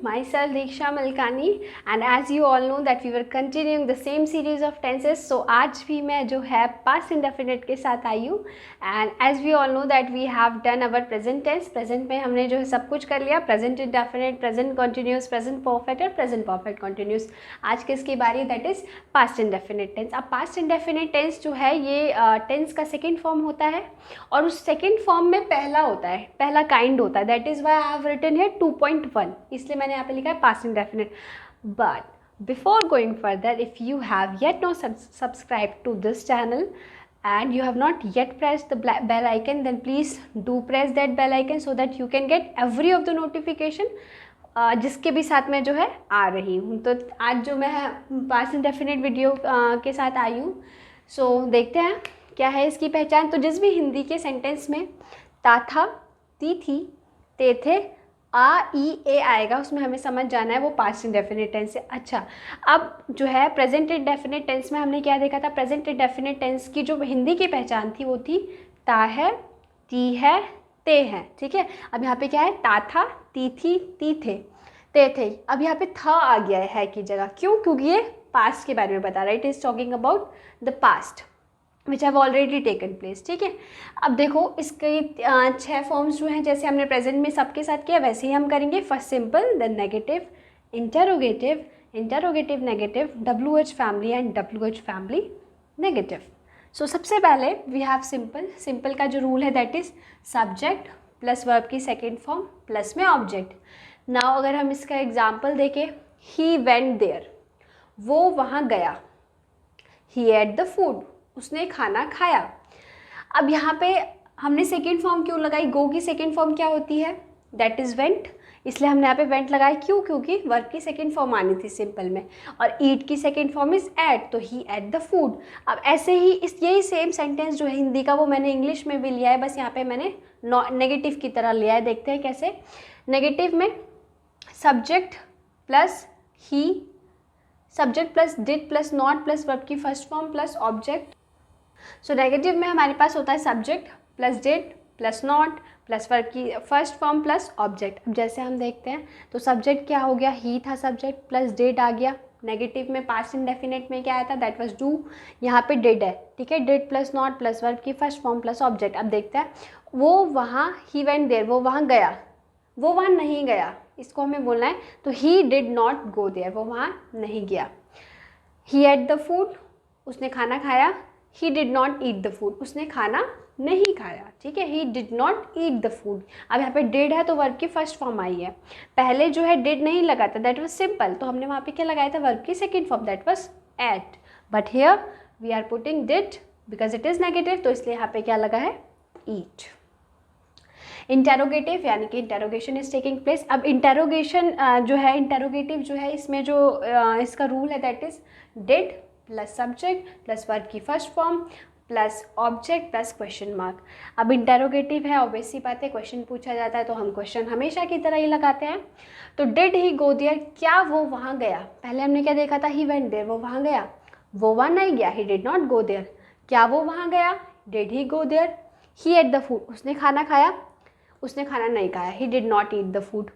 myself Diksha Malkani, and as you all know that we were continuing the same series of tenses. So आज भी मैं जो है past indefinite के साथ आई हूँ, and as we all know that we have done our present tense. present में हमने जो है सब कुछ कर लिया, present indefinite, present continuous, present perfect और present perfect continuous. आज किसकी बारी, that is past indefinite tense. अब past indefinite tense जो है ये tense का second form होता है और उस second form में पहला होता है, पहला kind होता है. That is why I have written here 2.1, इसलिए मैंने यहाँ पे लिखा है past indefinite. But before going further, if you have yet not subscribed to this channel and you have not yet pressed the bell icon, then please do press that bell icon so that you can get every of the notification जिसके भी साथ में जो है आ रही हूँ. तो आज जो मैं पास्ट इंडेफिनिट वीडियो के साथ आई हूँ. सो देखते हैं क्या है इसकी पहचान. तो जिस भी हिंदी के सेंटेंस में ता था, ती थी, ते थे, आ ई ए आएगा, उसमें हमें समझ जाना है वो पास्ट इंडेफिनिट टेंस है. अच्छा, अब जो है प्रेजेंट इंडेफिनिट टेंस में हमने क्या देखा था. प्रेजेंट इंडेफिनिट टेंस की जो हिंदी की पहचान थी वो थी ता है, ती है, ते है. ठीक है, अब यहाँ पे क्या है, ता था, ती थी, ती थे, ते थे. अब यहाँ पे था आ गया है की जगह. क्यों? क्योंकि ये पास्ट के बारे में बता रहा है. It is talking about the past which have already taken place. ठीक है, अब देखो इसके 6 फॉर्म्स जो हैं, जैसे हमने प्रेजेंट में सबके साथ किया वैसे ही हम करेंगे. First simple, then negative, interrogative, interrogative negative, WH family and WH family negative. So सबसे पहले वी हैव सिंपल. सिंपल का जो रूल है that is subject plus verb की सेकेंड फॉर्म प्लस में ऑब्जेक्ट. नाउ अगर हम इसका एग्जाम्पल देखें, ही वेंट देयर, वो वहाँ गया. ही एट द फूड, उसने खाना खाया. अब यहाँ पे हमने सेकेंड फॉर्म क्यों लगाई, गो की सेकेंड फॉर्म क्या होती है, दैट इज़ वेंट, इसलिए हमने यहाँ पे वेंट लगाई. क्यों? क्योंकि वर्ब की सेकेंड फॉर्म आनी थी सिंपल में, और ईट की सेकेंड फॉर्म इज़ एट, तो ही एट द फूड. अब ऐसे ही यही सेम सेंटेंस जो है हिंदी का वो मैंने इंग्लिश में भी लिया है, बस यहाँ पे मैंने नेगेटिव की तरह लिया है. देखते हैं कैसे. नेगेटिव में subject plus he, subject plus did plus not plus verb की first form plus object. So negative में हमारे पास होता है subject plus did plus not plus verb की फर्स्ट फॉर्म प्लस ऑब्जेक्ट. अब जैसे हम देखते हैं तो सब्जेक्ट क्या हो गया, ही था सब्जेक्ट प्लस डिड आ गया. नेगेटिव में पास्ट इंडेफिनिट में क्या आया था, दैट वाज डू, यहाँ पे डिड है. ठीक है, did plus not plus verb की फर्स्ट फॉर्म प्लस ऑब्जेक्ट. अब देखते हैं, वो वहाँ, ही वेंट देयर, वो वहाँ गया, वो वहाँ नहीं गया, इसको हमें बोलना है. तो he did not go there, वो वहाँ नहीं गया. ही एट द फूड, उसने खाना खाया. He did not eat the food, उसने खाना नहीं खाया. ठीक है, ही did not eat the food. अब यहाँ पे डिड है तो वर्ब की फर्स्ट फॉर्म आई है. पहले जो है डिड नहीं लगा था, दैट वाज सिंपल, तो हमने वहाँ पे क्या लगाया था, वर्ब की second form, that was ate. But here we are putting did because it is negative, तो इसलिए यहाँ पे क्या लगा है, ईट. इंटेरोगेटिव यानी कि इंटेरोगेशन इज टेकिंग प्लेस. अब इंटेरोगेशन जो है, इंटेरोगेटिव जो है, इसमें जो इसका रूल है that is did plus subject plus verb की first form plus object plus question mark. अब इंटेरोगेटिव है, ऑब्वियस सी बात है, क्वेश्चन पूछा जाता है तो हम क्वेश्चन हमेशा की तरह ही लगाते हैं. तो डिड ही गो देयर, क्या वो वहाँ गया. पहले हमने क्या देखा था, ही वेंट देयर, वो वहाँ गया, वो वहाँ नहीं गया, he did not go there. क्या वो वहाँ गया, did he go there. He ate the food, उसने खाना खाया, उसने खाना नहीं खाया, he did not eat the food.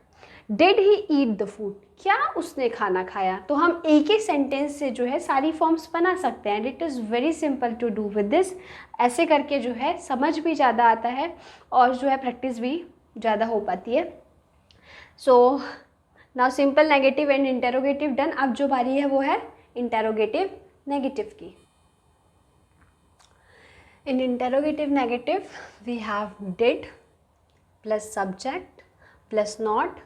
Did he eat the food, क्या उसने खाना खाया. तो हम एक ही सेंटेंस से जो है सारी फॉर्म्स बना सकते हैं. It is very simple to do with this. ऐसे करके जो है समझ भी ज़्यादा आता है और जो है प्रैक्टिस भी ज़्यादा हो पाती है. So now simple, negative and interrogative done. अब जो बारी है वो है इंटेरोगेटिव नेगेटिव की. In interrogative negative we have did plus subject plus not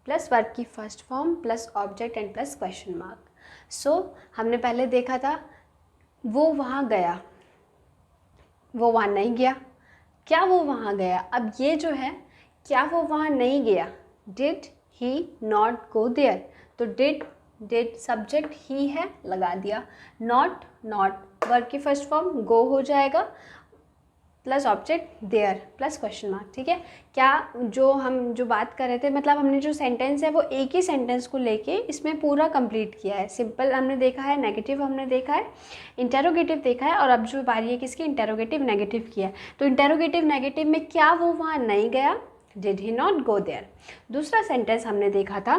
plus verb की first form plus object and plus question mark. So हमने पहले देखा था वो वहाँ गया, वो वहाँ नहीं गया. क्या वो वहाँ गया. अब ये जो है, क्या वो वहाँ नहीं गया, did he not go there. तो डिड सब्जेक्ट ही है, लगा दिया. नॉट वर्ब की फर्स्ट फॉर्म गो हो जाएगा plus object there plus question mark. ठीक है, क्या हम जो बात कर रहे थे, मतलब हमने जो सेंटेंस है वो एक ही सेंटेंस को लेके इसमें पूरा कंप्लीट किया है. सिंपल हमने देखा है, नेगेटिव हमने देखा है, इंटेरोगेटिव देखा है, और अब जो बारी है किसकी, इंटेरोगेटिव नेगेटिव की है. तो इंटेरोगेटिव नेगेटिव में क्या वो वहाँ नहीं गया, did he not go there. दूसरा सेंटेंस हमने देखा था,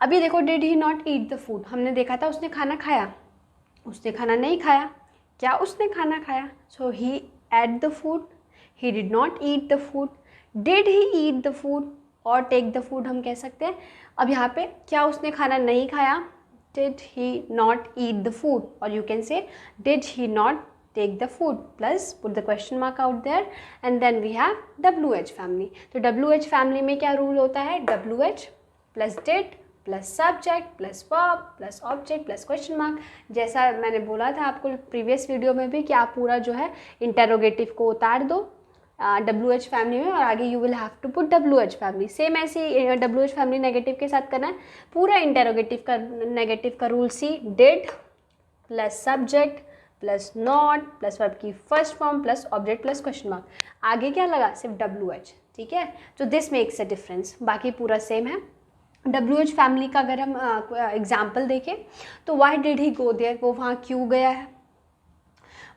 अभी देखो did he not eat the food, हमने देखा था उसने खाना खाया, उसने खाना नहीं खाया, क्या उसने खाना खाया? So he ate the food, he did not eat the food, did he eat the food और टेक द फूड हम कह सकते हैं। अब यहाँ पे क्या उसने खाना नहीं खाया, did he not eat the food, or you can say did he not take the food, plus put the question mark out there, and then we have WH family। तो WH family में क्या rule होता है, WH plus did plus subject plus verb plus object plus question mark. जैसा मैंने बोला था आपको प्रीवियस वीडियो में भी कि आप पूरा जो है इंटेरोगेटिव को उतार दो WH फैमिली में और आगे you will have to put WH family. Same ऐसे WH फैमिली नेगेटिव के साथ करना है, पूरा इंटेरोगेटिव का नेगेटिव का rule see, did plus subject plus not plus verb की first form plus object plus question mark, आगे क्या लगा, सिर्फ WH। ठीक है, तो दिस मेक्स अ डिफरेंस, बाकी पूरा सेम है। WH फैमिली का अगर हम एग्जाम्पल देखें तो why did he go there, वो वहाँ क्यों गया है।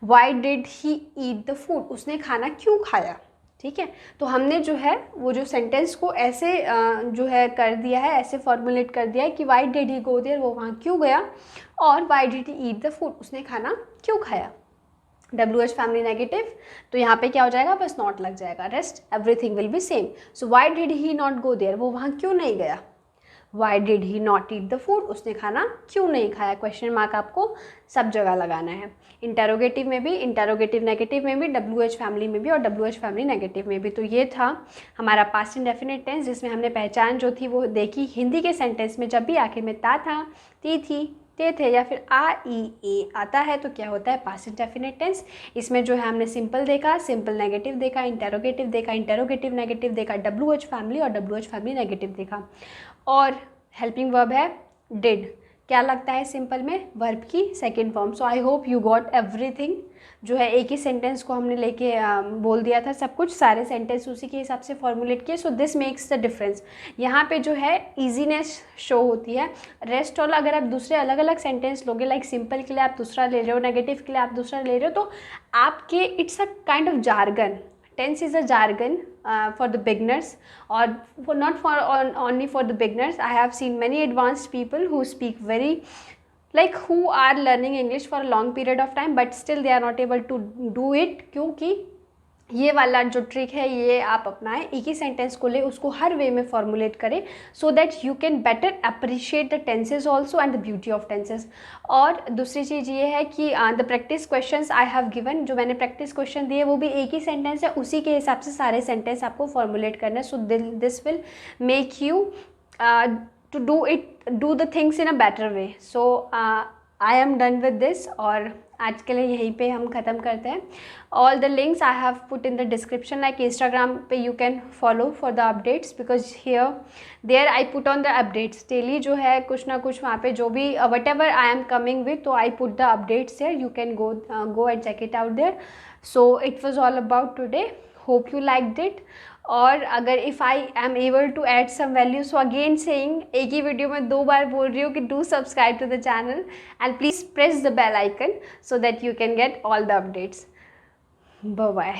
Why did he eat the food, उसने खाना क्यों खाया। ठीक है, तो हमने जो है वो जो सेंटेंस को ऐसे जो है कर दिया है, ऐसे फॉर्मुलेट कर दिया है कि why did he go there, वो वहाँ क्यों गया, और why did he eat the food, उसने खाना क्यों खाया। WH फैमिली नेगेटिव, तो यहाँ पे क्या हो जाएगा, बस नॉट लग जाएगा, rest everything will be same. So why did he not go there, वो वहाँ क्यों नहीं गया। Why did he not eat the food, उसने खाना क्यों नहीं खाया। क्वेश्चन मार्क आपको सब जगह लगाना है, इंटेरोगेटिव में भी, इंटेरोगेटिव नेगेटिव में भी, WH फैमिली में भी और WH फैमिली नेगेटिव में भी। तो ये था हमारा पास्ट इंडेफिनिट टेंस, जिसमें हमने पहचान जो थी वो देखी। हिंदी के सेंटेंस में जब भी आखिर में ता था, ती थी, ते थे या फिर आ ई ए आता है तो क्या होता है, पास्ट इंडेफिनिट टेंस। इसमें जो है हमने सिंपल देखा, सिंपल नेगेटिव देखा, इंटेरोगेटिव देखा, इंटेरोगेटिव नेगेटिव देखा, WH फैमिली और WH फैमिली नेगेटिव देखा, और हेल्पिंग वर्ब है डिड, क्या लगता है सिंपल में, वर्ब की second form. So I hope you got everything, जो है एक ही सेंटेंस को हमने लेके बोल दिया था, सब कुछ सारे सेंटेंस उसी के हिसाब से फॉर्मुलेट किए। So this makes the difference, यहाँ पे जो है ईजीनेस शो होती है। रेस्ट ऑल अगर आप दूसरे अलग अलग सेंटेंस लोगे, लाइक सिंपल के लिए आप दूसरा ले रहे हो, नेगेटिव के लिए आप दूसरा ले रहे हो, तो आपके it's a kind of jargon. Tense is a jargon for the beginners, or not for only for the beginners. I have seen many advanced people who speak very, like who are learning English for a long period of time, but still they are not able to do it, क्योंकि ये वाला जो trick है ये आप अपनाएं, एक ही sentence को ले उसको हर वे में फॉर्मुलेट करें, so that you can better appreciate the tenses also and the beauty of tenses. और दूसरी चीज़ ये है कि the practice questions I have given, जो मैंने प्रैक्टिस क्वेश्चन दिए वो भी एक ही सेंटेंस है, उसी के हिसाब से सारे सेंटेंस आपको फॉर्मुलेट करना है। So this will make you to do the things in a better way. So I am done with this, और आज के लिए यहीं पे हम ख़त्म करते हैं। All the links I have put in the description, like Instagram पे you can follow for the updates, because here there I put on the updates daily, जो है कुछ ना कुछ वहाँ पे जो भी whatever I am coming with, तो I put the updates there, you can go and check it out there. So it was all about today, hope you liked it. और अगर if I am able to add some value, so again saying, एक ही video में 2 बार बोल रही हूँ कि do subscribe to the channel and please press the bell icon so that you can get all the updates. Bye bye.